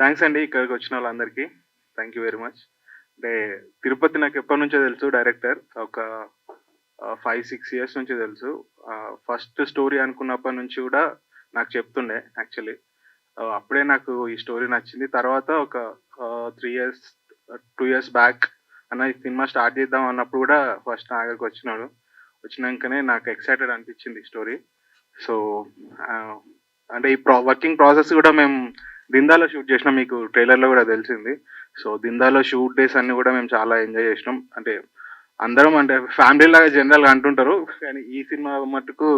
Thanks అండి ఇక్కడికి వచ్చిన వాళ్ళందరికీ. Thank you very much. అంటే తిరుపతి నాకు ఎప్పటినుంచో తెలుసు డైరెక్టర్. ఒక 5, 6 ఇయర్స్ నుంచి తెలుసు. ఫస్ట్ స్టోరీ అనుకున్నప్పటి నుంచి కూడా నాకు చెప్తుండే యాక్చువల్లీ. అప్పుడే నాకు ఈ స్టోరీ నచ్చింది. తర్వాత ఒక 3 ఇయర్స్ 2 ఇయర్స్ బ్యాక్ అన్న ఈ సినిమా స్టార్ట్ చేద్దాం అన్నప్పుడు కూడా ఫస్ట్ నా దగ్గరికి వచ్చినాడు. వచ్చినంకనే నాకు ఎక్సైటెడ్ అనిపించింది స్టోరీ. సో, అంటే ఈ వర్కింగ్ ప్రాసెస్ కూడా మేము దిందాలో షూట్ చేసినాం. మీకు ట్రైలర్‌లో కూడా తెలిసింది. సో, దిందాలో షూట్ డేస్ అన్నీ కూడా మేము చాలా ఎంజాయ్ చేసినాం. అంటే అందరం అంటే ఫ్యామిలీ లాగా జనరల్‌గా అంటుంటారు. కానీ ఈ సినిమా మట్టుకు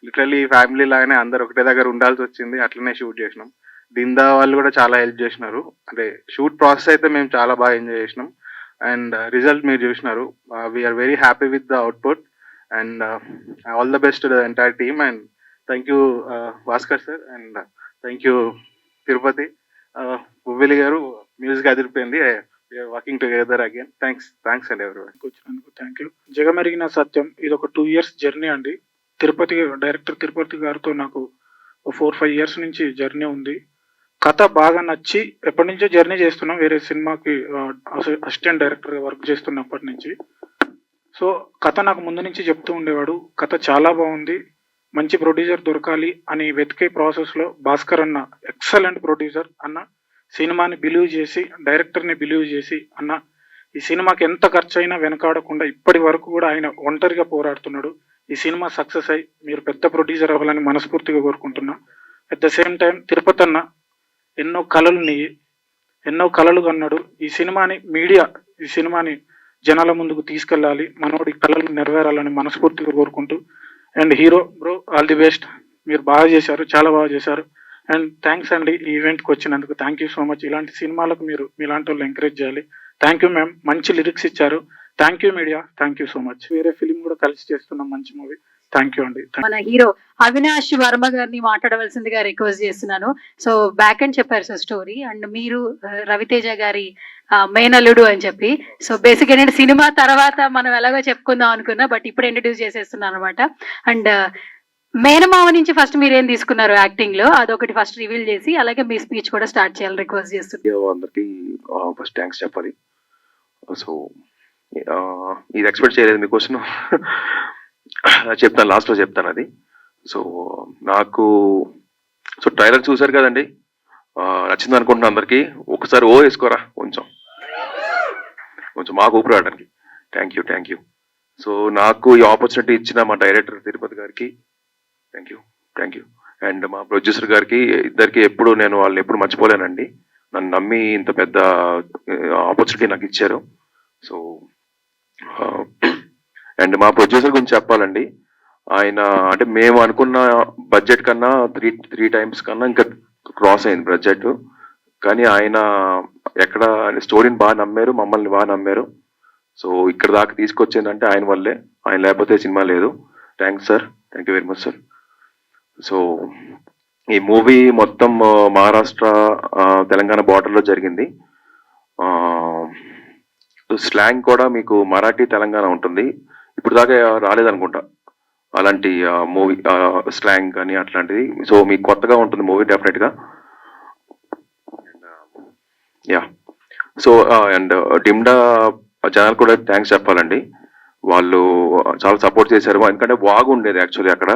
లిటరల్లీ ఫ్యామిలీ లాగానే అందరూ ఒకటే దగ్గర ఉండాల్సొచ్చింది. అట్లనే షూట్ చేసినాం. దిందా వాళ్ళు కూడా చాలా హెల్ప్ చేసినారు. అంటే షూట్ ప్రాసెస్ అయితే మేము చాలా బాగా ఎంజాయ్ చేసినాం. అండ్ రిజల్ట్ మీరు చూసినారు. We are very happy with the output and all the best to the entire team and thank you Bhaskar sir and thank you Tirupati. Buvvili గారు మ్యూజిక్ అదిరిపోయింది. Working together again. థ్యాంక్స్ అండి ఎవరివన్. వచ్చినందుకు thank you. Jagamerigina Satyam ఇది ఒక 2 years journey అండి. Director Tirupati గారితో నాకు 4, 5 years నుంచి జర్నీ ఉంది. కథ బాగా నచ్చి ఎప్పటి నుంచో జర్నీ చేస్తున్నాం. వేరే సినిమాకి అసిస్టెంట్ డైరెక్టర్ వర్క్ చేస్తున్నప్పటి నుంచి. సో కథ నాకు ముందు నుంచి చెప్తూ ఉండేవాడు. కథ చాలా బాగుంది, మంచి ప్రొడ్యూసర్ దొరకాలి అని వెతికే ప్రాసెస్లో భాస్కర్ అన్న ఎక్సలెంట్ ప్రొడ్యూసర్ అన్న. సినిమాని బిలీవ్ చేసి, డైరెక్టర్ని బిలీవ్ చేసి అన్న ఈ సినిమాకి ఎంత ఖర్చు అయినా వెనకాడకుండా ఇప్పటి వరకు కూడా ఆయన ఒంటరిగా పోరాడుతున్నాడు. ఈ సినిమా సక్సెస్ అయ్యి మీరు పెద్ద ప్రొడ్యూసర్ అవ్వాలని మనస్ఫూర్తిగా కోరుకుంటున్నా. At the same time Tirupati అన్న ఎన్నో కళలు కన్నాడు. ఈ సినిమాని జనాల ముందుకు తీసుకెళ్ళాలి, మనోడి కళలు నెరవేరాలని మనస్ఫూర్తిగా కోరుకుంటూ. And hero bro all the best. మీరు బాగా చేశారు, చాలా బాగా చేశారు. అండ్ థ్యాంక్స్ అండి ఈ ఈవెంట్కి వచ్చినందుకు. Thank you so much. ఇలాంటి సినిమాలకు మీరు మీలాంటి వాళ్ళు ఎంకరేజ్ చేయాలి. థ్యాంక్ యూ మ్యామ్, మంచి లిరిక్స్ ఇచ్చారు. Thank you media, thank you so much. వేరే ఫిలిం కూడా కలిసి చేస్తున్నాం, మంచి మూవీ. థ్యాంక్ యూ అండి. మన హీరో అవినాష్ వర్మ గారిని మాట్లాడవలసిందిగా రిక్వెస్ట్ చేస్తున్నాను. సో బ్యాక్ అండ్ చెప్పారు సార్ స్టోరీ అండ్ మీరు రవితేజ గారి మేనల్లుడు అని చెప్పి. సో బేసిక్ ఏంటంటే సినిమా తర్వాత మనం ఎలాగో చెప్పుకుందాం అనుకున్నా, బట్ ఇప్పుడు ఇంట్రడ్యూస్ చేసేస్తున్నాను అనమాట. అండ్ మేనమావ నుంచి ఫస్ట్ మీరు ఏం తీసుకున్నారు యాక్టింగ్ లో, అదొకటి ఫస్ట్ రివీల్ చేసి అలాగే మీ స్పీచ్ కూడా స్టార్ట్ చేయాలని రిక్వెస్ట్ చేస్తున్నాను. అందరికి ఫస్ట్ థ్యాంక్స్ చెప్పాలి. సో ఇది ఎక్స్పెక్ట్ చేయలేదు మీ క్వశ్చన్. చెప్తాను, లాస్ట్లో చెప్తాను అది. సో నాకు ట్రైలర్ చూసారు కదండి, నచ్చింది అనుకుంటున్నాను అందరికి. ఒకసారి వేసుకోరా కొంచెం మాకు ఊపిరి రావడానికి. Thank you. సో నాకు ఈ ఆపర్చునిటీ ఇచ్చిన మా డైరెక్టర్ తిరుపతి గారికి థ్యాంక్ యూ. అండ్ మా ప్రొడ్యూసర్ గారికి, ఇద్దరికి నేను వాళ్ళని ఎప్పుడు మర్చిపోలేనండి. నన్ను నమ్మి ఇంత పెద్ద ఆపర్చునిటీ నాకు ఇచ్చారు. సో అండ్ మా ప్రొడ్యూసర్ గురించి చెప్పాలండి. ఆయన అంటే మేము అనుకున్న బడ్జెట్ కన్నా త్రీ టైమ్స్ కన్నా ఇంకా క్రాస్ అయింది బడ్జెట్. కానీ ఆయన ఎక్కడ స్టోరీని బాగా నమ్మారు, మమ్మల్ని బాగా నమ్మారు. సో ఇక్కడ దాకా తీసుకొచ్చిందంటే ఆయన వల్లే. ఆయన లేకపోతే సినిమా లేదు. Thanks sir, thank you very much sir. So ఈ మూవీ మొత్తం మహారాష్ట్ర తెలంగాణ బార్డర్లో జరిగింది. స్లాంగ్ కూడా మీకు మరాఠీ తెలంగాణ ఉంటుంది. ఇప్పుడు దాకా రాలేదనుకుంటా అలాంటి మూవీ స్లాంగ్ కానీ అట్లాంటిది. సో మీకు కొత్తగా ఉంటుంది మూవీ డెఫినెట్గా. యా. సో అండ్ డిమ్డా జనాలు కూడా థ్యాంక్స్ చెప్పాలండి. వాళ్ళు చాలా సపోర్ట్ చేశారు. ఎందుకంటే వాగ్ ఉండేది యాక్చువల్లీ అక్కడ.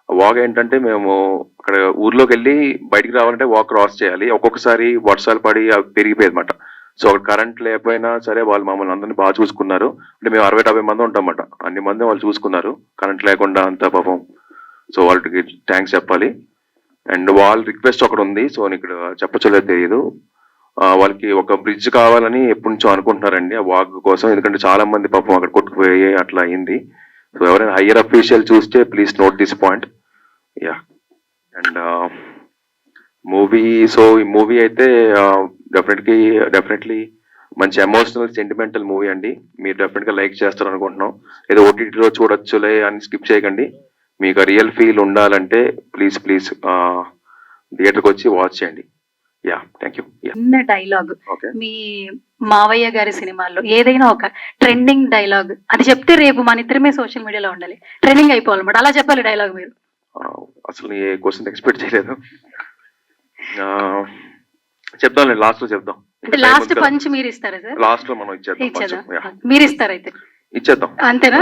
వాగ్ ఏంటంటే మేము అక్కడ ఊర్లోకి వెళ్ళి బయటికి రావాలంటే వాక్ క్రాస్ చేయాలి. ఒక్కొక్కసారి వర్షాలు పడి అవి పెరిగిపోయేది అనమాట. సో అక్కడ కరెంట్ లేకపోయినా సరే వాళ్ళు మమ్మల్ని అందరినీ బాగా చూసుకున్నారు. అంటే మేము 60-70 మంది ఉంటామన్నమాట. అన్ని మంది వాళ్ళు చూసుకున్నారు కరెంట్ లేకుండా అంతా పాపం. సో వాళ్ళకి థ్యాంక్స్ చెప్పాలి. అండ్ వాళ్ళ రిక్వెస్ట్ ఒకటి ఉంది. సో నేను ఇక్కడ చెప్పచ్చలేదు తెలియదు. వాళ్ళకి ఒక బ్రిడ్జ్ కావాలని ఎప్పటి నుంచో అనుకుంటున్నారండి ఆ వాగ్ కోసం. ఎందుకంటే చాలా మంది పాపం అక్కడ కొట్టుకుపోయి అట్లా అయింది. సో ఎవరైనా హయ్యర్ అఫీషియల్ చూస్తే please note this point. Yeah. And movie, so ఈ మూవీ అయితే డెఫినెట్లీ మంచి ఎమోషనల్ సెంటిమెంటల్ మూవీ అండి. మీరు డెఫినెట్గా లైక్ చేస్తారు అనుకుంటున్నాం. ఏదో ఓటీటీలో చూడొచ్చులే అని స్కిప్ చేయకండి. మీకు రియల్ ఫీల్ ఉండాలంటే ప్లీజ్ థియేటర్కి వచ్చి వాచ్ చేయండి. Yeah, thank you. చిన్న డైలాగ్ మీ మావయ్య గారి సినిమాల్లో ఏదైనా ఒక ట్రెండింగ్ డైలాగ్ అది చెప్తే రేపు మన ఇద్దరమే సోషల్ మీడియాలో ఉండాలి, ట్రెండింగ్ అయిపోవాలన్నమాట. అలా చెప్పాలి డైలాగ్ మీరు. అసలు ఏ క్వశ్చన్ ఎక్స్పెక్ట్ చేయలేదు. చెప్దాం, లాస్ట్ లో చెప్దాం. అంటే లాస్ట్ పంచ్ మీరు ఇస్తారా సార్? లాస్ట్ లో మనం ఇచ్చేద్దాం. ఇచ్చేదా మీరు ఇస్తారు అయితే ఇచ్చేద్దాం అంతేనా?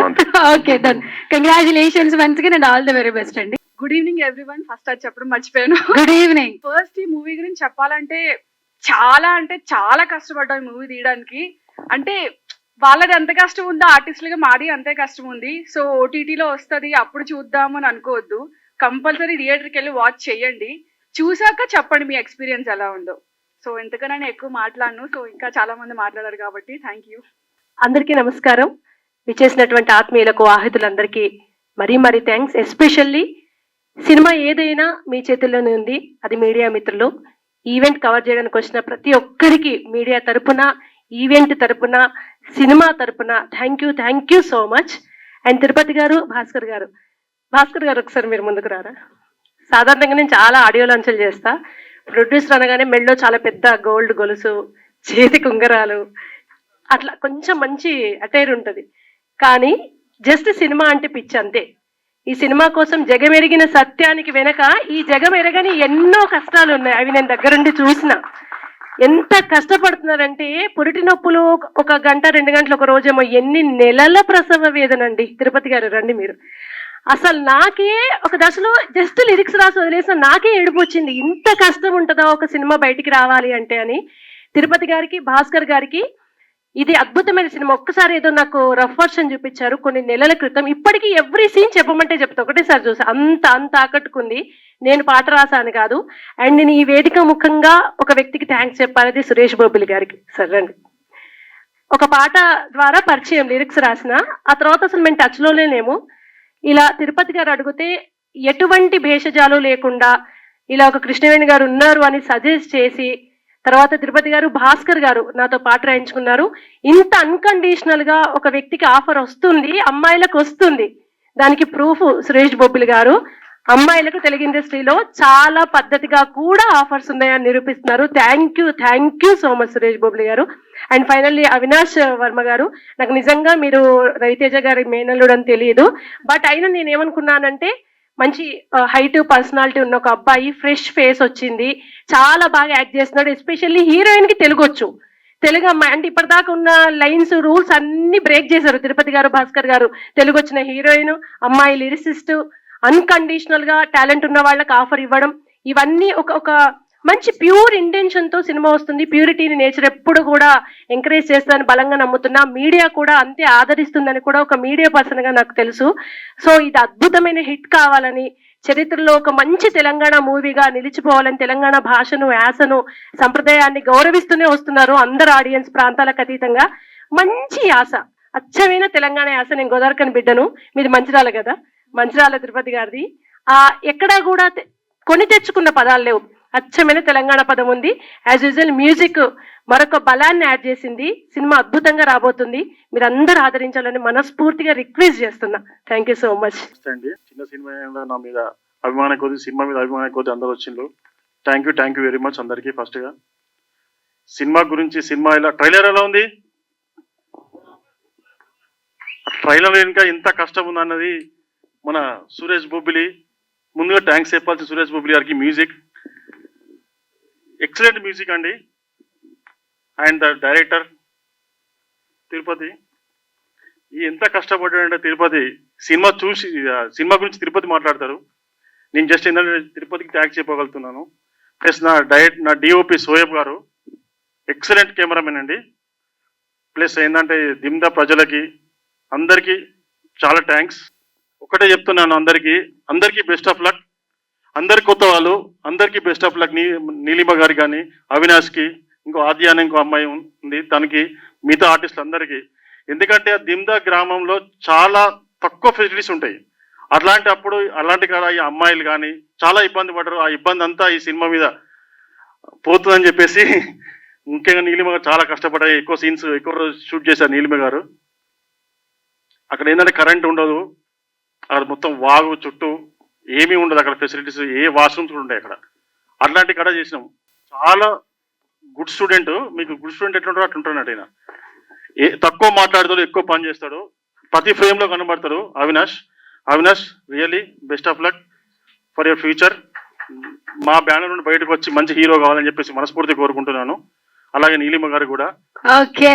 Okay done. Congratulations once again and all the very best అండి. Good evening everyone. ఫస్ట్ అది చెప్పడం మర్చిపోయాను. Good evening. ఫస్ట్ ఈ మూవీ గురించి చెప్పాలంటే చాలా కష్టపడ్డాం ఈ మూవీ తీయడానికి. అంటే వాళ్ళది ఎంత కష్టం ఉందో ఆర్టిస్టులుగా మాది అంతే కష్టం ఉంది. సో ఓటీటీలో వస్తుంది అప్పుడు చూద్దాము అని అనుకోవద్దు. కంపల్సరీ థియేటర్కి వెళ్ళి వాచ్ చేయండి. చూసాక చెప్పండి మీ ఎక్స్పీరియన్స్ ఎలా ఉందో. సో ఎంతకన్నా నేను ఎక్కువ మాట్లాడను. సో ఇంకా చాలా మంది మాట్లాడారు కాబట్టి థ్యాంక్ యూ. అందరికీ నమస్కారం. విచ్చేసినటువంటి ఆత్మీయులకు ఆహితులందరికీ మరీ థ్యాంక్స్. ఎస్పెషల్లీ సినిమా ఏదైనా మీ చేతుల్లోనే ఉంది, అది మీడియా మిత్రులు. ఈవెంట్ కవర్ చేయడానికి వచ్చిన ప్రతి ఒక్కరికి మీడియా తరపున, ఈవెంట్ తరపున, సినిమా తరపున thank you so much. And Tirupati గారు, భాస్కర్ గారు ఒకసారి మీరు ముందుకు రారా? సాధారణంగా నేను చాలా ఆడియో లాంచ్లు చేస్తా. ప్రొడ్యూసర్ అనగానే మెళ్ళో చాలా పెద్ద గోల్డ్ గొలుసు, చేతికి ఉంగరాలు, అట్లా కొంచెం మంచి అటైర్ ఉంటుంది. కానీ జస్ట్ సినిమా అంటే పిచ్చి అంతే. ఈ సినిమా కోసం జగమెరిగిన సత్యానికి వెనక ఈ జగమెరగని ఎన్నో కష్టాలు ఉన్నాయి. అవి నేను దగ్గరుండి చూసిన. ఎంత కష్టపడుతున్నారంటే పురిటి నొప్పులు 1 గంట 2 గంటలు ఒక రోజేమో, ఎన్ని నెలల ప్రసవ వేదనండి. తిరుపతి గారు రండి మీరు. అసలు నాకే ఒక దశలో జస్ట్ లిరిక్స్ రాసి వదిలేసిన నాకే ఏడుపు వచ్చింది. ఇంత కష్టం ఉంటుందా ఒక సినిమా బయటికి రావాలి అంటే అని. తిరుపతి గారికి, భాస్కర్ గారికి ఇది అద్భుతమైన సినిమా. ఒక్కసారి ఏదో నాకు రఫ్ వర్షన్ చూపించారు కొన్ని నెలల క్రితం. ఇప్పటికీ ఎవ్రీ సీన్ చెప్పమంటే చెప్తా, ఒకటేసారి చూసా. అంత ఆకట్టుకుంది. నేను పాట రాసాను కాదు. అండ్ నేను ఈ వేదిక ముఖంగా ఒక వ్యక్తికి థ్యాంక్స్ చెప్పాలి, సురేష్ బొబ్బిలి గారికి. సరే అండి, ఒక పాట ద్వారా పరిచయం, లిరిక్స్ రాసిన. ఆ తర్వాత అసలు మేము టచ్లోనే లేము. ఇలా తిరుపతి గారు అడిగితే ఎటువంటి భేషజాలు లేకుండా ఇలా ఒక కృష్ణవేణి గారు ఉన్నారు అని సజెస్ట్ చేసి, తర్వాత తిరుపతి గారు, భాస్కర్ గారు నాతో పాట రాయించుకున్నారు. ఇంత అన్కండిషనల్ గా ఒక వ్యక్తికి ఆఫర్ వస్తుంది, అమ్మాయిలకు వస్తుంది, దానికి ప్రూఫ్ సురేష్ బొబ్బిలి గారు. అమ్మాయిలకు తెలుగు ఇండస్ట్రీలో చాలా పద్ధతిగా కూడా ఆఫర్స్ ఉన్నాయని నిరూపిస్తున్నారు. Thank you so much Suresh Bobbili గారు. అండ్ ఫైనల్లీ అవినాష్ వర్మ గారు, నాకు నిజంగా మీరు రవితేజ గారి మేనల్లుడు అని తెలియదు. బట్ అయినా నేను ఏమనుకున్నానంటే, మంచి హైట్ పర్సనాలిటీ ఉన్న ఒక అబ్బాయి, ఫ్రెష్ ఫేస్ వచ్చింది, చాలా బాగా యాక్ట్ చేస్తున్నాడు. ఎస్పెషల్లీ హీరోయిన్ కి తెలుగు వచ్చు, తెలుగు అమ్మాయి. అంటే ఇప్పటిదాకా ఉన్న లైన్స్, రూల్స్ అన్ని బ్రేక్ చేశారు తిరుపతి గారు, భాస్కర్ గారు. తెలుగు వచ్చిన హీరోయిన్, అమ్మాయి లిరిసిస్ట్, అన్కండిషనల్ గా టాలెంట్ ఉన్న వాళ్ళకి ఆఫర్ ఇవ్వడం, ఇవన్నీ ఒక మంచి ప్యూర్ ఇంటెన్షన్ తో సినిమా వస్తుంది. ప్యూరిటీని నేచర్ ఎప్పుడు కూడా ఎంకరేజ్ చేస్తుందని బలంగా నమ్ముతున్నా. మీడియా కూడా అంతే ఆదరిస్తుందని కూడా ఒక మీడియా పర్సన్ గా నాకు తెలుసు. సో ఇది అద్భుతమైన హిట్ కావాలని, చరిత్రలో ఒక మంచి తెలంగాణ మూవీగా నిలిచిపోవాలని, తెలంగాణ భాషను, యాసను, సంప్రదాయాన్ని గౌరవిస్తూనే వస్తున్నారు అందరు ఆడియన్స్, ప్రాంతాలకు అతీతంగా. మంచి యాస, అచ్చమైన తెలంగాణ యాస. నేను గోదావరికని బిడ్డను, మీది మంచిర్యాల కదా, మంచిర్యాల తిరుపతి గారిది. ఎక్కడా కూడా కొని తెచ్చుకున్న పదాలు లేవు, అచ్చమైన తెలంగాణ పదం ఉంది. యాజ్ యూజువల్ మ్యూజిక్ మరొక బలాన్ని యాడ్ చేసింది. సినిమా అద్భుతంగా రాబోతుంది, మీరు అందరూ ఆదరించాలని మనస్ఫూర్తిగా రిక్వెస్ట్ చేస్తున్నా. థ్యాంక్ యూ సో మచ్ అండి. చిన్న సినిమా నా మీద అభిమానం కొద్ది, సినిమా మీద అభిమానం కొద్ది అందరూ వచ్చిండ్రు. థ్యాంక్ యూ వెరీ మచ్ అందరికీ. ఫస్ట్ గా సినిమా గురించి, సినిమా ఇలా ట్రైలర్ ఎలా ఉంది, ట్రైలర్ ఇంకా ఎంత కష్టం ఉంది అన్నది మన సురేష్ బొబ్బిలి. ముందుగా థ్యాంక్స్ చెప్పాల్సి సురేష్ బొబ్బిలి గారికి. మ్యూజిక్ ఎక్సలెంట్ మ్యూజిక్ అండి. అండ్ ద డైరెక్టర్ తిరుపతి ఎంత కష్టపడ్డాడంటే, తిరుపతి సినిమా చూసి, సినిమా గురించి తిరుపతి మాట్లాడతారు. నేను జస్ట్ ఏంటంటే తిరుపతికి థ్యాంక్స్ చెప్పగలుగుతున్నాను. ప్లస్ నా డిఓపి సోయబ్ గారు ఎక్సలెంట్ కెమెరామెన్ అండి. ప్లస్ ఏంటంటే దిమ్దా ప్రజలకి అందరికీ చాలా థ్యాంక్స్. ఒకటే చెప్తున్నాను, అందరికీ బెస్ట్ ఆఫ్ లక్. అందరి కొత్త వాళ్ళు అందరికీ బెస్ట్ ఆఫ్ లక్. నీలిమ గారి కానీ, అవినాష్కి, ఇంకో ఆద్య అనే ఇంకో అమ్మాయి ఉంది, తనకి, మిగతా ఆర్టిస్టులు అందరికీ. ఎందుకంటే దిమ్దా గ్రామంలో చాలా తక్కువ ఫెసిలిటీస్ ఉంటాయి. అలాంటి కాడ ఈ అమ్మాయిలు కానీ చాలా ఇబ్బంది పడ్డారు. ఆ ఇబ్బంది అంతా ఈ సినిమా మీద పోతుందని చెప్పేసి ముఖ్యంగా నీలిమ గారు చాలా కష్టపడ్డాయి. ఎక్కువ సీన్స్ ఎక్కువ రోజు షూట్ చేశారు నీలిమ గారు. అక్కడ ఏంటంటే కరెంట్ ఉండదు, అక్కడ మొత్తం వాగు చుట్టూ ఏమీ ఉండదు, అక్కడ ఫెసిలిటీస్ ఏ వాష్రూమ్స్ కూడా ఉంటాయి అక్కడ. అట్లాంటి కడ చేసినాం. చాలా గుడ్ స్టూడెంట్. మీకు గుడ్ స్టూడెంట్ ఎట్లుంటారో అట్లుంటున్నాడు ఆయన. తక్కువ మాట్లాడతాడు, ఎక్కువ పని చేస్తాడు, ప్రతి ఫ్రేమ్ లో కనబడతాడు. Avinash really best of luck for your future. మా బ్యానర్ నుండి బయటకు వచ్చి మంచి హీరో కావాలని చెప్పేసి మనస్ఫూర్తిగా కోరుకుంటున్నాను. అలాగే నీలిమ గారు కూడా ఓకే.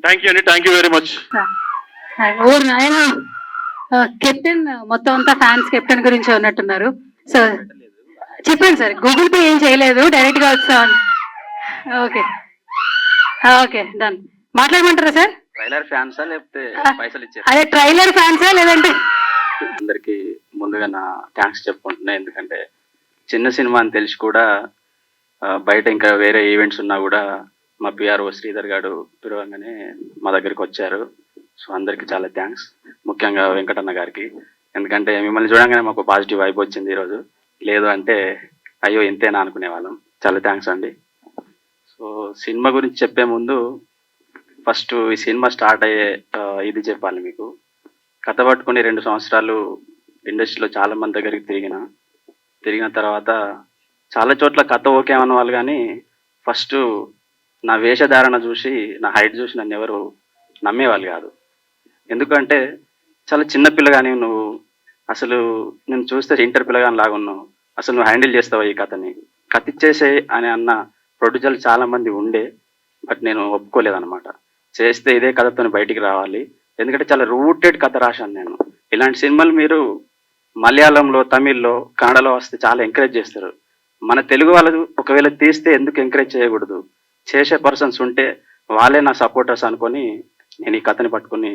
థ్యాంక్ యూ అండి, థ్యాంక్ యూ వెరీ మచ్. ఓ నాయన, కెప్టెన్ మొత్తం అంతా ఫ్యాన్స్ కెప్టెన్ గురించి ఉన్నట్టున్నారు. సో చెప్పండి సార్, గూగుల్ పే ఏం చేయలేదు, డైరెక్ట్ గా వస్తాను. Okay okay, done. మాట్లాడమంటారా సార్? ట్రైలర్ ఫ్యాన్సా లేకపోతే పైసలు ఇచ్చారు? అదే ట్రైలర్ ఫ్యాన్సా లేదంటే? అందరికి ముందుగా నా థ్యాంక్స్ చెప్పుకుంటున్నా. ఎందుకంటే చిన్న సినిమా అని తెలిసి కూడా బయట ఇంకా వేరే ఈవెంట్స్ ఉన్నా కూడా మా పిఆర్ఓ శ్రీధర్ గారు పిలవంగానే మా దగ్గరికి వచ్చారు. సో అందరికి చాలా థ్యాంక్స్, ముఖ్యంగా వెంకటన్న గారికి. ఎందుకంటే మిమ్మల్ని చూడంగానే మాకు పాజిటివ్ వైబ్ వచ్చింది ఈరోజు. లేదు అంటే అయ్యో ఇంతేనా అనుకునే వాళ్ళం. చాలా థ్యాంక్స్ అండి. సో సినిమా గురించి చెప్పే ముందు ఫస్ట్ ఈ సినిమా స్టార్ట్ అయ్యే ఇది చెప్పాలి మీకు. కథ పట్టుకుని 2 సంవత్సరాలు ఇండస్ట్రీలో చాలా మంది దగ్గరికి తిరిగిన తర్వాత చాలా చోట్ల కథ ఓకే అన్న వాళ్ళు, కానీ ఫస్ట్ నా వేషధారణ చూసి, నా హైట్ చూసి నన్ను ఎవరు నమ్మేవాళ్ళు కాదు. ఎందుకంటే చాలా చిన్న పిల్లగాని నువ్వు, అసలు నేను చూస్తే ఇంటర్ పిల్లగాని లాగా ఉన్నావు, అసలు నువ్వు హ్యాండిల్ చేస్తావా ఈ కథని, కథ ఇచ్చేసే అని అన్న ప్రొడ్యూసర్లు చాలా మంది ఉండే. బట్ నేను ఒప్పుకోలేదన్నమాట. చేస్తే ఇదే కథతో బయటికి రావాలి, ఎందుకంటే చాలా రూటెడ్ కథ రాశాను నేను. ఇలాంటి సినిమాలు మీరు మలయాళంలో, తమిళ్లో, కన్నడలో వస్తే చాలా ఎంకరేజ్ చేస్తారు. మన తెలుగు వాళ్ళు ఒకవేళ తీస్తే ఎందుకు ఎంకరేజ్ చేయకూడదు? చేసే పర్సన్స్ ఉంటే వాళ్ళే నా సపోర్టర్స్ అనుకొని నేను ఈ కథని పట్టుకుని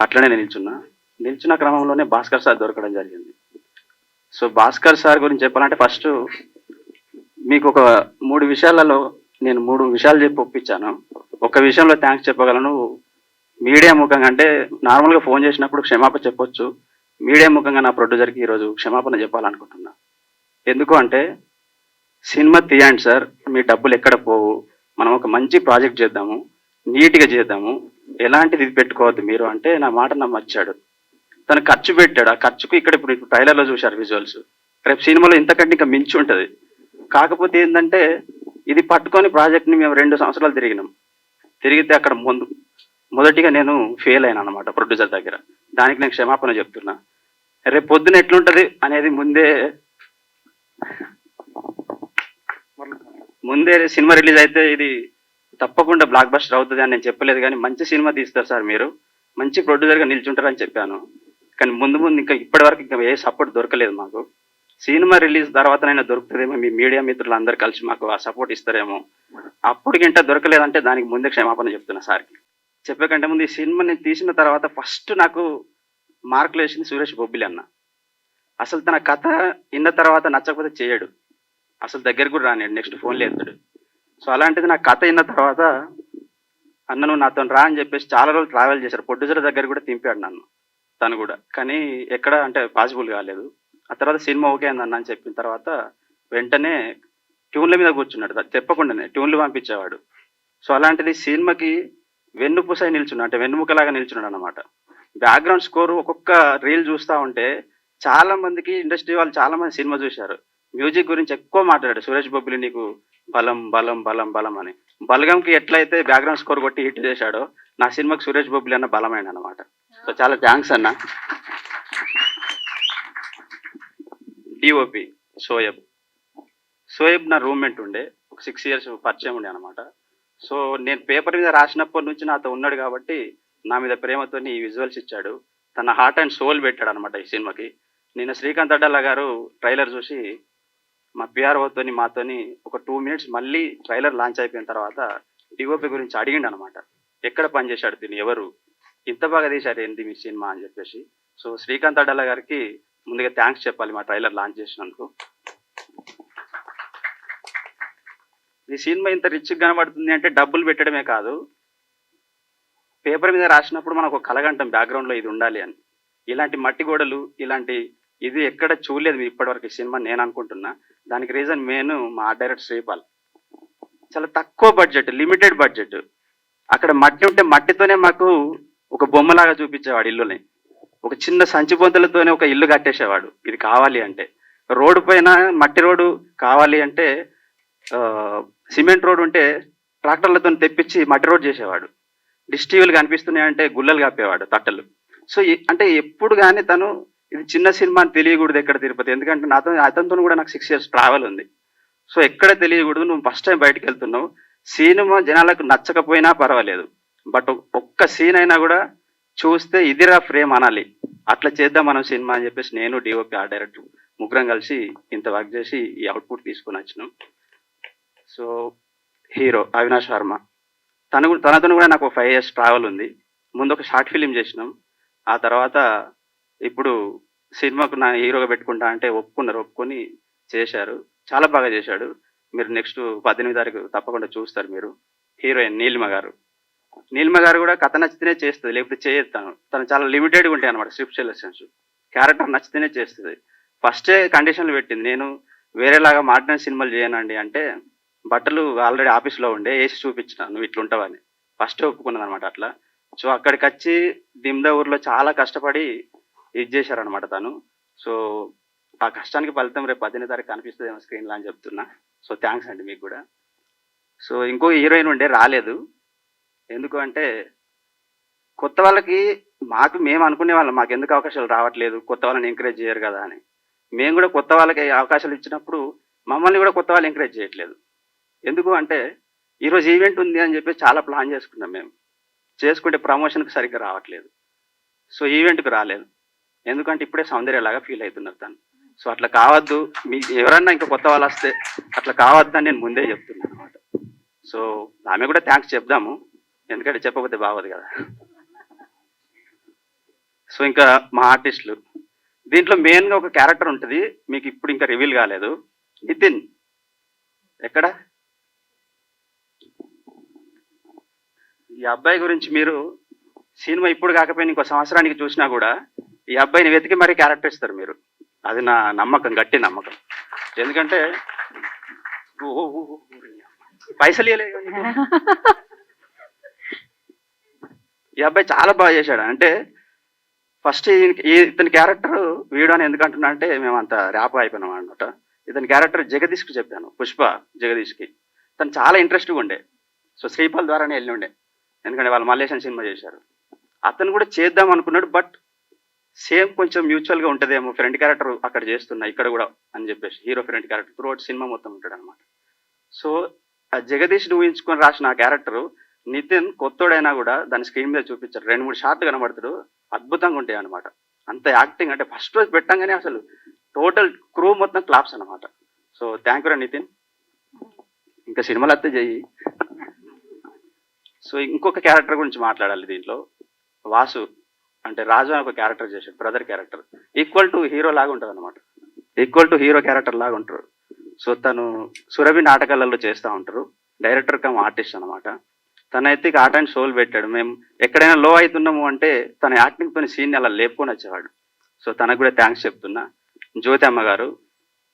అట్లనే నిల్చున్న క్రమంలోనే భాస్కర్ సార్ దొరకడం జరిగింది. సో భాస్కర్ సార్ గురించి చెప్పాలంటే ఫస్ట్ మీకు ఒక 3 విషయాలలో నేను 3 విషయాలు చెప్పి ఒప్పించాను. ఒక విషయంలో థ్యాంక్స్ చెప్పగలను. మీడియా ముఖంగా, అంటే నార్మల్గా ఫోన్ చేసినప్పుడు క్షమాపణ చెప్పొచ్చు, మీడియా ముఖంగా నా ప్రొడ్యూసర్కి ఈరోజు క్షమాపణ చెప్పాలనుకుంటున్నా. ఎందుకు అంటే, సినిమా తీయండి సార్, మీ డబ్బులు ఎక్కడ పోవు, మనం ఒక మంచి ప్రాజెక్ట్ చేద్దాము, నీట్గా చేద్దాము, ఎలాంటిది ఇది పెట్టుకోవద్దు మీరు అంటే నా మాట నమ్మచ్చాడు. తను ఖర్చు పెట్టాడు. ఆ ఖర్చుకు ఇప్పుడు ట్రైలర్లో చూశారు విజువల్స్. రేపు సినిమాలో ఇంతకంటే ఇంకా మించి ఉంటుంది. కాకపోతే ఏంటంటే ఇది పట్టుకొని ప్రాజెక్ట్ని మేము 2 సంవత్సరాలు తిరిగితే అక్కడ మొదటిగా నేను ఫెయిల్ అయినా అనమాట ప్రొడ్యూసర్ దగ్గర. దానికి నేను క్షమాపణ చెప్తున్నా. రేపు పొద్దున ఎట్లుంటది అనేది ముందే సినిమా రిలీజ్ అయితే ఇది తప్పకుండా బ్లాక్ బస్టర్ అవుతుంది అని నేను చెప్పలేదు, కానీ మంచి సినిమా తీస్తారు సార్, మీరు మంచి ప్రొడ్యూసర్గా నిల్చుంటారని చెప్పాను. కానీ ముందు ఇంకా ఇప్పటి వరకు ఇంకా ఏ సపోర్ట్ దొరకలేదు మాకు. సినిమా రిలీజ్ తర్వాతనైనా దొరుకుతుందేమో, మీ మీడియా మిత్రులు అందరు కలిసి మాకు ఆ సపోర్ట్ ఇస్తారేమో. అప్పటికింట దొరకలేదంటే దానికి ముందే క్షమాపణ చెప్తున్నా సార్కి. చెప్పే కంటే ముందు ఈ సినిమాని తీసిన తర్వాత ఫస్ట్ నాకు మార్కులు వేసింది సురేష్ బొబ్బిలి అన్న. అసలు తన కథ విన్న తర్వాత నచ్చకపోతే చేయడు, అసలు దగ్గర కూడా రానిడు, నెక్స్ట్ ఫోన్లో ఎత్తాడు. సో అలాంటిది నా కథ విన్న తర్వాత అన్న నువ్వు నాతో రా అని చెప్పేసి చాలా రోజులు ట్రావెల్ చేశారు. ప్రొడ్యూసర్ దగ్గర కూడా తింపాడు నన్ను తను కూడా, కానీ ఎక్కడ అంటే పాసిబుల్ కాలేదు. ఆ తర్వాత సినిమా ఓకే అన్న అని చెప్పిన తర్వాత వెంటనే ట్యూన్ల మీద కూర్చున్నాడు, చెప్పకుండానే ట్యూన్లు పంపించేవాడు. సో అలాంటిది సినిమాకి వెన్నుపూసై నిల్చున్నాడు, అంటే వెన్నుముకలాగా నిల్చున్నాడు అనమాట. బ్యాక్గ్రౌండ్ స్కోర్ ఒక్కొక్క రీల్ చూస్తూ ఉంటే చాలా మందికి, ఇండస్ట్రీ వాళ్ళు చాలా మంది సినిమా చూశారు, మ్యూజిక్ గురించి ఎక్కువ మాట్లాడాడు. సురేష్ బొబ్బిలి నీకు బలం బలం బలం బలం అని. బలగంకి ఎట్లయితే బ్యాక్గ్రౌండ్ స్కోర్ కొట్టి హిట్ చేశాడో, నా సినిమాకి సురేష్ బొబ్బిలి అన్న బలమైన అనమాట. సో చాలా థ్యాంక్స్ అన్న. డిఓపి సోయబ్ నా రూమ్మేట్ ఉండే, ఒక 6 years పరిచయం ఉండే అనమాట. సో నేను పేపర్ మీద రాసినప్పటి నుంచి నాతో ఉన్నాడు కాబట్టి నా మీద ప్రేమతో ఈ విజువల్స్ ఇచ్చాడు. తన హార్ట్ అండ్ సోల్ పెట్టాడు అనమాట ఈ సినిమాకి. నిన్న శ్రీకాంత్ అడ్డాల గారు ట్రైలర్ చూసి మా పిఆర్ఓతోని మాతోని ఒక 2 minutes మళ్ళీ ట్రైలర్ లాంచ్ అయిపోయిన తర్వాత డిఓపి గురించి అడిగిండు అనమాట. ఎక్కడ పనిచేశాడు దీన్ని, ఎవరు ఇంత బాగా తీశారు ఏంటి మీ సినిమా అని చెప్పేసి. సో శ్రీకాంత్ అడ్డాల గారికి ముందుగా థ్యాంక్స్ చెప్పాలి మా ట్రైలర్ లాంచ్ చేసినందుకు. ఈ సినిమా ఇంత రిచ్గా కనబడుతుంది అంటే డబ్బులు పెట్టడమే కాదు, పేపర్ మీద రాసినప్పుడు మనకు ఒక కలగంటాం బ్యాక్గ్రౌండ్లో ఇది ఉండాలి అని. ఇలాంటి మట్టి గోడలు, ఇలాంటి ఇది ఎక్కడ చూడలేదు మీరు ఇప్పటివరకు ఈ సినిమా, నేను అనుకుంటున్నా. దానికి రీజన్ మా ఆర్ట్ డైరెక్టర్ శ్రీపాల్. చాలా తక్కువ బడ్జెట్, లిమిటెడ్ బడ్జెట్. అక్కడ మట్టి ఉంటే మట్టితోనే మాకు ఒక బొమ్మలాగా చూపించేవాడు ఇల్లుని. ఒక చిన్న సంచి బొంతలతోనే ఒక ఇల్లు కట్టేసేవాడు ఇది కావాలి అంటే. రోడ్డు పైన మట్టి రోడ్డు కావాలి అంటే, సిమెంట్ రోడ్ ఉంటే ట్రాక్టర్లతో తెప్పించి మట్టి రోడ్ చేసేవాడు. డిస్టీవీలు కనిపిస్తున్నాయంటే గుల్లలు కప్పేవాడు తట్టలు. సో అంటే ఎప్పుడు కానీ తను ఇది చిన్న సినిమా అని తెలియకూడదు ఎక్కడ తిరుపతి, ఎందుకంటే అతనితో కూడా నాకు 6 years ట్రావెల్ ఉంది. సో ఎక్కడ తెలియకూడదు, నువ్వు ఫస్ట్ టైం బయటకు వెళ్తున్నావు, సినిమా జనాలకు నచ్చకపోయినా పర్వాలేదు, బట్ ఒక్క సీన్ అయినా కూడా చూస్తే ఇదిరా ఫ్రేమ్ అనాలి, అట్లా చేద్దాం మనం సినిమా అని చెప్పేసి నేను డిఓపి ఆర్ట్ డైరెక్టర్ ముగ్గురం కలిసి ఇంత వర్క్ చేసి ఈ అవుట్పుట్ తీసుకుని వచ్చినాం. సో హీరో అవినాష్ వర్మ, తనతో కూడా నాకు 5 years ట్రావెల్ ఉంది. ముందు ఒక షార్ట్ ఫిలిం చేసినాం, ఆ తర్వాత ఇప్పుడు సినిమాకు నా హీరోగా పెట్టుకుంటా అంటే ఒప్పుకొని చేశారు, చాలా బాగా చేశాడు. మీరు నెక్స్ట్ 18 తారీఖు తప్పకుండా చూస్తారు మీరు. హీరోయిన్ నీలిమ గారు కూడా కథ నచ్చితేనే చేస్తుంది, లేకపోతే చేయదు. తను చాలా లిమిటెడ్గా ఉంటాయి అనమాట స్క్రిప్ట్ సెలెక్షన్స్, క్యారెక్టర్ నచ్చితేనే చేస్తుంది. ఫస్టే కండిషన్లు పెట్టింది, నేను వేరేలాగా మాట్లాడిన సినిమాలు చేయనండి అంటే, బట్టలు ఆల్రెడీ ఆఫీస్లో ఉండే వేసి చూపించిన నువ్వు ఇట్లుంటావని, ఫస్ట్ ఒప్పుకున్నది అనమాట అట్లా. సో అక్కడికి వచ్చి దిమ్దా ఊర్లో చాలా కష్టపడి ఇది చేశారనమాట తను. సో ఆ కష్టానికి ఫలితం రేపు 18 తారీఖు కనిపిస్తుందేమో స్క్రీన్లో అని చెప్తున్నా. సో థ్యాంక్స్ అండి మీకు కూడా. సో ఇంకో హీరోయిన్ ఉండే రాలేదు, ఎందుకు అంటే కొత్త వాళ్ళకి మేము అనుకునే వాళ్ళం మాకు ఎందుకు అవకాశాలు రావట్లేదు, కొత్త వాళ్ళని ఎంకరేజ్ చేయరు కదా అని. మేము కూడా కొత్త వాళ్ళకి అవకాశాలు ఇచ్చినప్పుడు మమ్మల్ని కూడా కొత్త వాళ్ళు ఎంకరేజ్ చేయట్లేదు. ఎందుకు అంటే ఈరోజు ఈవెంట్ ఉంది అని చెప్పి చాలా ప్లాన్ చేసుకున్నాం, మేము చేసుకుంటే ప్రమోషన్కి సరిగ్గా రావట్లేదు. సో ఈవెంట్కి రాలేదు, ఎందుకంటే ఇప్పుడే సౌందర్యలాగా ఫీల్ అవుతున్నారు తను. సో అట్లా కావద్దు, మీకు ఎవరన్నా ఇంకా కొత్త వాళ్ళు వస్తే అట్లా కావద్దని నేను ముందే చెప్తున్నాను అనమాట. సో ఆమె కూడా థ్యాంక్స్ చెప్దాము, ఎందుకంటే చెప్పకపోతే బాగోదు కదా. సో ఇంకా మా ఆర్టిస్టులు, దీంట్లో మెయిన్గా ఒక క్యారెక్టర్ ఉంటుంది, మీకు ఇప్పుడు ఇంకా రివీల్ కాలేదు. నితిన్ ఎక్కడ? ఈ అబ్బాయి గురించి మీరు సినిమా ఇప్పుడు కాకపోయినా ఇంకో సంవత్సరానికి చూసినా కూడా ఈ అబ్బాయిని వెతికి మరీ క్యారెక్టర్ ఇస్తారు మీరు, అది నా నమ్మకం, గట్టి నమ్మకం. ఎందుకంటే పైసలు ఇవ్వలే, ఈ అబ్బాయి చాలా బాగా చేశాడు. అంటే ఫస్ట్ ఇతని క్యారెక్టర్ వీడు అని ఎందుకు అంటున్నా అంటే, మేము అంత ర్యాప్ అయిపోయినాం అనమాట. ఇతని క్యారెక్టర్ జగదీష్కి చెప్పాను, పుష్ప జగదీష్కి. తను చాలా ఇంట్రెస్ట్గా ఉండే, సో శ్రీపాల్ ద్వారానే వెళ్ళి ఉండే, ఎందుకంటే వాళ్ళు మల్లేశన్ సినిమా చేశారు. అతను కూడా చేద్దాం అనుకున్నాడు, బట్ సేమ్ కొంచెం మ్యూచువల్గా ఉంటుందేమో, ఫ్రెండ్ క్యారెక్టర్ అక్కడ చేస్తున్నా ఇక్కడ కూడా అని చెప్పేసి hero friend character throughout cinema మొత్తం ఉంటాడు అనమాట. సో ఆ జగదీష్ ఊహించుకొని రాసిన ఆ క్యారెక్టర్ నితిన్ కొత్తోడైనా కూడా దాని స్క్రీన్ మీద చూపించారు, 2-3 షాట్లు కనబడతాడు, అద్భుతంగా ఉంటాయి అనమాట. అంత యాక్టింగ్ అంటే ఫస్ట్ రోజు పెట్టంగానే అసలు టోటల్ క్రూ మొత్తం క్లాప్స్ అనమాట. సో థ్యాంక్ యూ రా నితిన్, ఇంకా సినిమాలు అత్తే చెయ్యి. సో ఇంకొక క్యారెక్టర్ గురించి మాట్లాడాలి దీంట్లో. వాసు అంటే రాజు అని ఒక క్యారెక్టర్ చేశాడు, brother character, equal to hero లాగా ఉంటుంది అనమాట, ఈక్వల్ టు హీరో క్యారెక్టర్ లాగా ఉంటారు. సో తను సురభి నాటకాలలో చేస్తూ ఉంటారు, డైరెక్టర్ కమ్ ఆర్టిస్ట్ అనమాట. తనైతే ఆర్ట్ అండ్ సోల్ పెట్టాడు. మేము ఎక్కడైనా లో అవుతున్నాము అంటే తన యాక్టింగ్తో సీన్ని అలా లేపుకొని వచ్చేవాడు. సో తనకు కూడా థ్యాంక్స్ చెప్తున్నా. జ్యోతి అమ్మ గారు,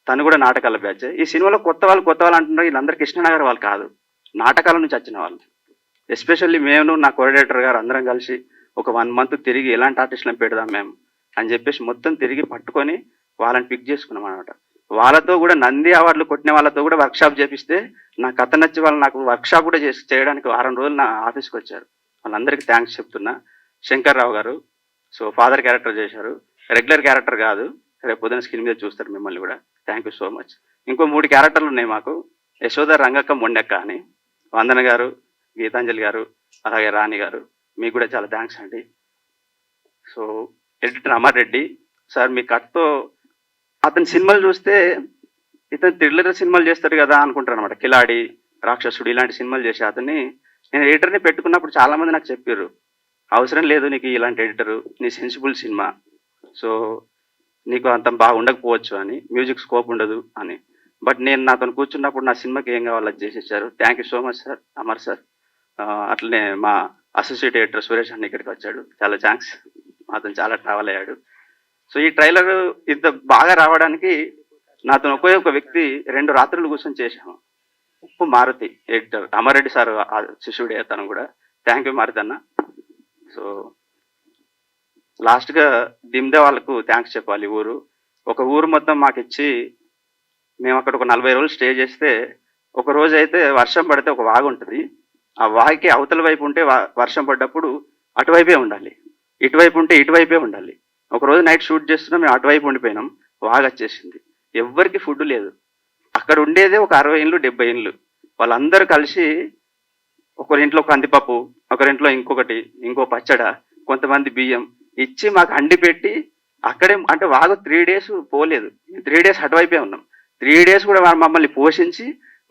తను కూడా నాటకాల బ్యాచ్. ఈ సినిమాలో కొత్త వాళ్ళు అంటున్నారు, వీళ్ళందరూ కృష్ణనగర్ వాళ్ళు కాదు, నాటకాల నుంచి వచ్చిన వాళ్ళు. ఎస్పెషల్లీ మేము నా కోఆర్డినేటర్ గారు అందరం కలిసి ఒక 1 month తిరిగి ఎలాంటి ఆర్టిస్టులను పెడదాం మేము అని చెప్పేసి మొత్తం తిరిగి పట్టుకొని వాళ్ళని పిక్ చేసుకున్నాం అనమాట. వాళ్ళతో కూడా నంది అవార్డులు కొట్టిన వాళ్ళతో కూడా వర్క్షాప్ చేపిస్తే నా కథ నచ్చి వాళ్ళు నాకు వర్క్షాప్ కూడా చేయడానికి 1 రోజులు నా ఆఫీస్కి వచ్చారు. వాళ్ళందరికీ థ్యాంక్స్ చెప్తున్నా. శంకర్ రావు గారు, సో ఫాదర్ క్యారెక్టర్ చేశారు, రెగ్యులర్ క్యారెక్టర్ కాదు, రేపు పొద్దున స్క్రీన్ మీద చూస్తారు మిమ్మల్ని కూడా. Thank you so much. ఇంకో 3 క్యారెక్టర్లు ఉన్నాయి మాకు, యశోద, రంగక్క, మొండెక్క అని. వందన గారు, గీతాంజలి గారు, అలాగే రాణి గారు, మీకు కూడా చాలా థ్యాంక్స్ అండి. So editor Amar Reddy sir, మీ కట్తో అతని సినిమాలు చూస్తే ఇతను థ్రిల్లర్ సినిమాలు చేస్తారు కదా అనుకుంటారు అనమాట. కిలాడి, రాక్షసుడు ఇలాంటి సినిమాలు చేసి అతన్ని నేను ఎడిటర్ని పెట్టుకున్నప్పుడు చాలామంది నాకు చెప్పారు, అవసరం లేదు నీకు ఇలాంటి ఎడిటరు, నీ సెన్సిబుల్ సినిమా, సో నీకు అంత బాగా ఉండకపోవచ్చు అని, మ్యూజిక్ స్కోప్ ఉండదు అని. బట్ నేను నాతో కూర్చున్నప్పుడు నా సినిమాకి ఏం కావాలో అది చేసేసారు. Thank you so much sir, Amar sir. అట్లనే మా అసోసియేట్ ఎడిటర్ సురేష్ అన్న ఇక్కడికి వచ్చాడు, చాలా థ్యాంక్స్, అతను చాలా ట్రావెల్ అయ్యాడు. సో ఈ ట్రైలర్ ఇంత బాగా రావడానికి నాతో ఒకే ఒక వ్యక్తి 2 రాత్రులు కూర్చొని చేశాము, ఉప్పు మారుతి ఎడిటర్ అమర్ రెడ్డి సార్ శిష్యుడే తను కూడా. థ్యాంక్ యూ మారుతి అన్న. సో లాస్ట్గా దిమ్దే వాళ్ళకు థ్యాంక్స్ చెప్పాలి. ఒక ఊరు మొత్తం మాకు ఇచ్చి మేము అక్కడ ఒక 40 రోజులు స్టే చేస్తే, ఒక రోజు అయితే వర్షం పడితే ఒక వాగు ఉంటుంది, ఆ వాగుకి అవతల వైపు ఉంటే వర్షం పడ్డప్పుడు అటువైపే ఉండాలి, ఇటువైపు ఉంటే ఇటువైపే ఉండాలి. ఒకరోజు నైట్ షూట్ చేస్తున్నాం, మేము అటువైపు ఉండిపోయినాం, వాగు వచ్చేసింది, ఎవ్వరికి ఫుడ్ లేదు. అక్కడ ఉండేదే ఒక 60 ఇండ్లు 70 ఇండ్లు, వాళ్ళందరూ కలిసి ఒకరింట్లో కందిపప్పు, ఒకరింట్లో ఇంకొకటి, ఇంకో పచ్చడ, కొంతమంది బియ్యం ఇచ్చి మాకు అండి పెట్టి అక్కడే, అంటే వాగు 3 days పోలేదు, 3 days అటువైపే ఉన్నాం. 3 days కూడా మమ్మల్ని పోషించి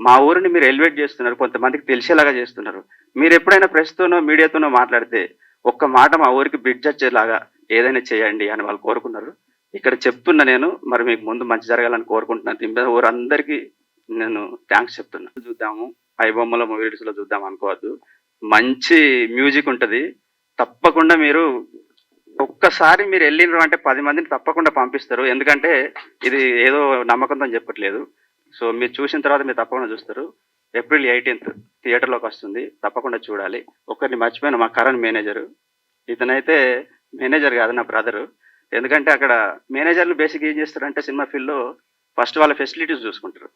మా ఊరిని మీరు ఎలివేట్ చేస్తున్నారు, కొంతమందికి తెలిసేలాగా చేస్తున్నారు. మీరు ఎప్పుడైనా ప్రెస్తోనో మీడియాతోనో మాట్లాడితే ఒక్క మాట మా ఊరికి బ్రిడ్జ్ వచ్చేలాగా ఏదైనా చేయండి అని వాళ్ళు కోరుకున్నారు. ఇక్కడ చెప్తున్నా నేను, మరి మీకు ముందు మంచి జరగాలని కోరుకుంటున్నాను. ఊరందరికీ నేను థ్యాంక్స్ చెప్తున్నా. చూద్దాము, ఐబొమ్మలో మూవీస్లో చూద్దాం అనుకోవద్దు, మంచి మ్యూజిక్ ఉంటుంది. తప్పకుండా మీరు ఒక్కసారి మీరు వెళ్ళినారు అంటే 10 మందిని తప్పకుండా పంపిస్తారు, ఎందుకంటే ఇది ఏదో నమ్మకంతో చెప్పట్లేదు. సో మీరు చూసిన తర్వాత మీరు తప్పకుండా చూస్తారు. April 18th థియేటర్లోకి వస్తుంది, తప్పకుండా చూడాలి. ఒకరిని మర్చిపోయిన, మా కరణ్ మేనేజరు, ఇతనైతే మేనేజర్ కాదు, నా బ్రదరు. ఎందుకంటే అక్కడ మేనేజర్లు బేసిక్ ఏం చేస్తారంటే సినిమా ఫీల్డ్లో ఫస్ట్ వాళ్ళ ఫెసిలిటీస్ చూసుకుంటారు,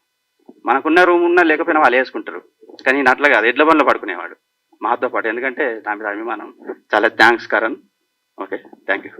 మనకున్న రూమ్ ఉన్నా లేకపోయినా వాళ్ళు వేసుకుంటారు. కానీ ఈయన అట్లా కాదు, ఎడ్ల బండ్లో పడుకునేవాడు మాతో పాటు, ఎందుకంటే నా మీద అభిమానం. చాలా thanks Karan. Okay, thank you.